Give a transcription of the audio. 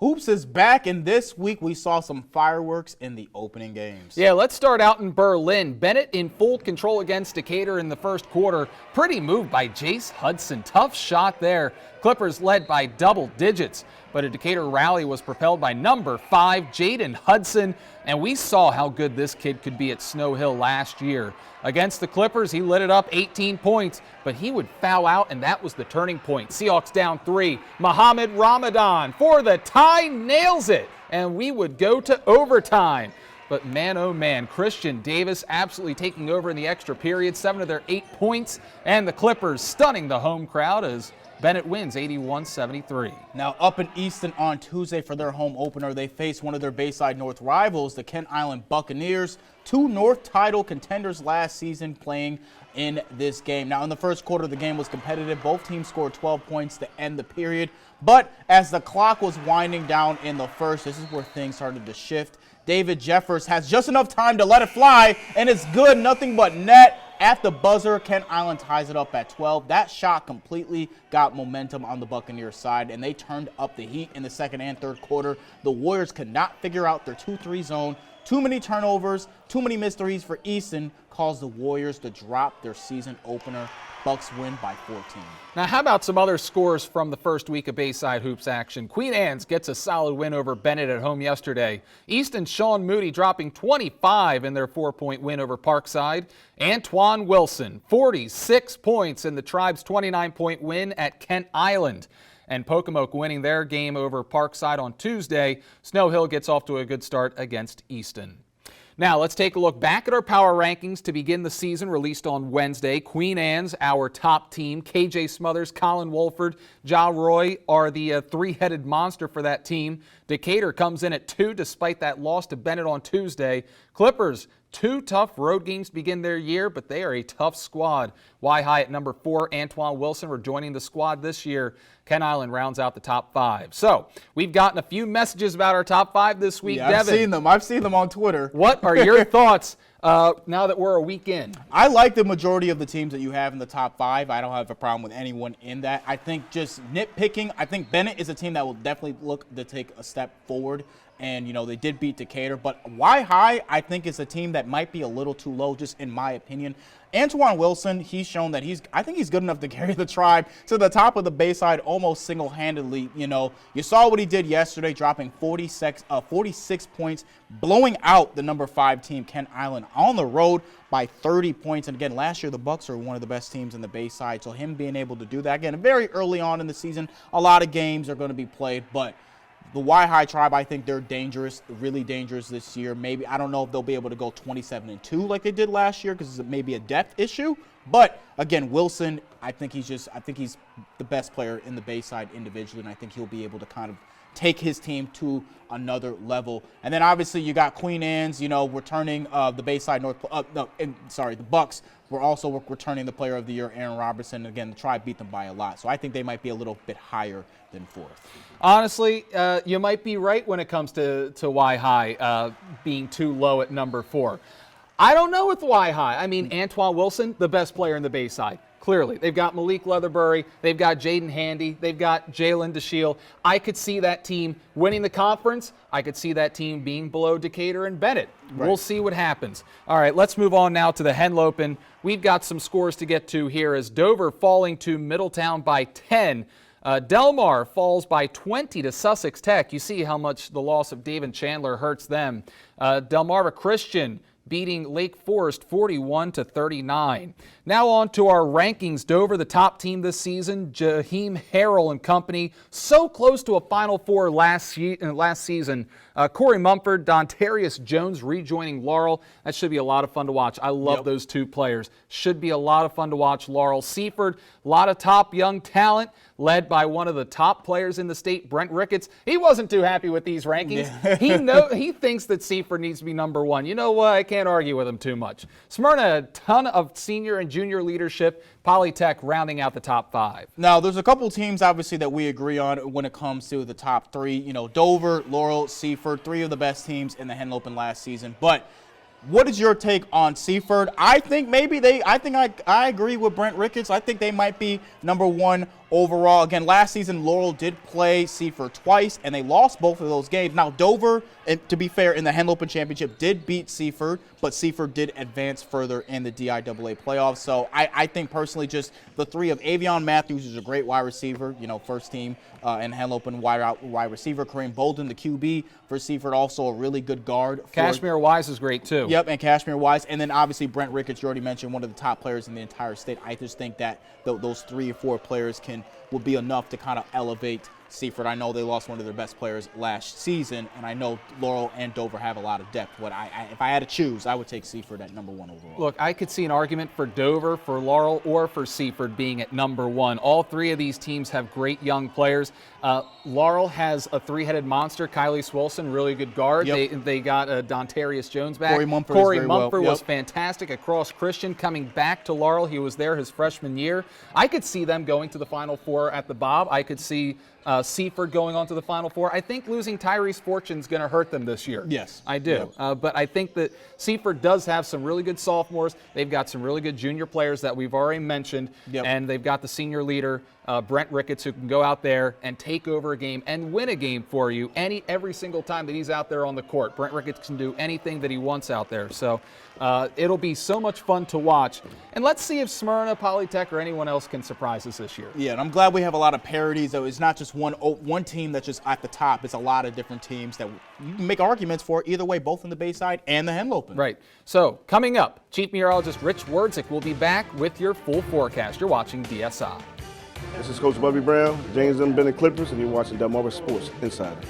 Hoops is back, and this week we saw some fireworks in the opening games. Yeah, let's start out in Berlin. Bennett in full control against Decatur in the first quarter. Pretty move by Jace Hudson. Tough shot there. Clippers led by double digits, but a Decatur rally was propelled by number 5, Jaden Hudson, and we saw how good this kid could be at Snow Hill last year. Against the Clippers, he lit it up, 18 points, but he would foul out, and that was the turning point. Seahawks down 3. Muhammad Ramadan for the tie, nails it, and we would go to overtime. But man, oh man, Christian Davis absolutely taking over in the extra period, 7 of their 8 points, and the Clippers stunning the home crowd as Bennett wins 81-73. Now up in Easton on Tuesday for their home opener, they face one of their Bayside North rivals, the Kent Island Buccaneers, 2 North title contenders last season playing in this game. Now in the first quarter, the game was competitive. Both teams scored 12 points to end the period. But as the clock was winding down in the first, this is where things started to shift. David Jeffers has just enough time to let it fly, and it's good, nothing but net. At the buzzer, Kent Island ties it up at 12. That shot completely got momentum on the Buccaneers side, and they turned up the heat in the second and third quarter. The Warriors could not figure out their 2-3 zone. Too many turnovers, too many missed threes for Easton caused the Warriors to drop their season opener. Bucks win by 14. Now, how about some other scores from the first week of Bayside Hoops action? Queen Anne's gets a solid win over Bennett at home yesterday. Easton's Sean Moody dropping 25 in their 4-point win over Parkside. Antoine Wilson, 46 points in the Tribe's 29-point win at Kent Island. And Pocomoke winning their game over Parkside on Tuesday. Snow Hill gets off to a good start against Easton. Now, let's take a look back at our power rankings to begin the season, released on Wednesday. Queen Anne's, our top team. KJ Smothers, Colin Wolford, Ja Roy are the three-headed monster for that team. Decatur comes in at 2 despite that loss to Bennett on Tuesday. Clippers, 2 tough road games to begin their year, but they are a tough squad. Y-High at number 4, Antoine Wilson rejoining the squad this year. Kent Island rounds out the top 5. So, we've gotten a few messages about our top 5 this week, yeah, Devin. I've seen them on Twitter. What are your thoughts now that we're a week in? I like the majority of the teams that you have in the top 5. I don't have a problem with anyone in that. I think just nitpicking, I think Bennett is a team that will definitely look to take a step forward. And, you know, they did beat Decatur. But Y-High, I think, is a team that might be a little too low, just in my opinion. Antoine Wilson, he's shown that I think he's good enough to carry the Tribe to the top of the Bayside almost single-handedly. You know, you saw what he did yesterday, dropping 46 points, blowing out the number 5 team, Kent Island, on the road by 30 points. And again, last year the Bucks are one of the best teams in the Bayside. So him being able to do that, again, very early on in the season, a lot of games are going to be played, but the Y-High Tribe, I think they're dangerous, really dangerous this year. Maybe, I don't know if they'll be able to go 27-2 like they did last year because it's maybe a depth issue. But again, Wilson, I think he's the best player in the Bayside individually, and I think he'll be able to kind of take his team to another level. And then obviously you got Queen Anne's, you know, returning the Bayside North, the Bucks were also returning the Player of the Year, Aaron Robertson. Again, the Tribe beat them by a lot. So I think they might be a little bit higher than 4th. Honestly, you might be right when it comes to Y-High being too low at number 4. I don't know with Y-High. I mean, Antoine Wilson, the best player in the Bayside. Clearly, they've got Malik Leatherbury, they've got Jaden Handy, they've got Jalen DeShiel. I could see that team winning the conference. I could see that team being below Decatur and Bennett. Right. We'll see what happens. All right, let's move on now to the Henlopen. We've got some scores to get to here as Dover falling to Middletown by 10. Delmar falls by 20 to Sussex Tech. You see how much the loss of David Chandler hurts them. Delmarva Christian beating Lake Forest 41-39. Now on to our rankings. Dover, the top team this season. Jaheim Harrell and company, so close to a Final Four last season. Corey Mumford, Dontarius Jones rejoining Laurel. That should be a lot of fun to watch. I love those 2 players. Should be a lot of fun to watch Laurel. Seaford, a lot of top young talent, led by one of the top players in the state, Brent Ricketts. He wasn't too happy with these rankings. Yeah. He thinks that Seaford needs to be number 1. You know what? I can't argue with him too much. Smyrna, a ton of senior and junior leadership. Polytech rounding out the top 5. Now, there's a couple teams, obviously, that we agree on when it comes to the top 3. You know, Dover, Laurel, Seaford, 3 of the best teams in the Henlopen last season. But What is your take on Seaford? I think I agree with Brent Ricketts. I think they might be number 1 overall. Again, last season, Laurel did play Seaford twice, and they lost both of those games. Now, Dover, and to be fair, in the Henlopen Championship, did beat Seaford, but Seaford did advance further in the DIAA playoffs. So I think personally just the 3 of Avion Matthews is a great wide receiver, first team and Henlopen wide receiver. Kareem Bolden, the QB for Seaford, also a really good guard. Kashmir Wise is great too. Yep, and Kashmir Wise. And then obviously Brent Ricketts, you already mentioned, one of the top players in the entire state. I just think that those 3 or 4 players will be enough to kind of elevate Seaford. I know they lost one of their best players last season, and I know Laurel and Dover have a lot of depth. But if I had to choose, I would take Seaford at number 1 overall. Look, I could see an argument for Dover, for Laurel, or for Seaford being at number 1. All 3 of these teams have great young players. Laurel has a 3-headed monster, Kylie Swolson, really good guard. Yep. They got Dontarius Jones back. Corey Mumford was fantastic across Christian, coming back to Laurel. He was there his freshman year. I could see them going to the Final Four at the Bob. I could see Seaford going on to the Final Four. I think losing Tyrese Fortune's going to hurt them this year. Yes. I do. Yep. But I think that Seaford does have some really good sophomores. They've got some really good junior players that we've already mentioned. Yep. And they've got the senior leader, Brent Ricketts, who can go out there and take over a game and win a game for you every single time that he's out there on the court. Brent Ricketts can do anything that he wants out there. So it'll be so much fun to watch. And let's see if Smyrna, Polytech, or anyone else can surprise us this year. Yeah, and I'm glad we have a lot of parities. Though it's not just one team that's just at the top. It's a lot of different teams that you can make arguments for either way, both in the Bayside and the Henlopen. Right. So coming up, Chief Meteorologist Rich Werdzik will be back with your full forecast. You're watching DSI. This is Coach Bubby Brown, James M. Bennett Clippers, and you're watching Delmarva Sports Insider.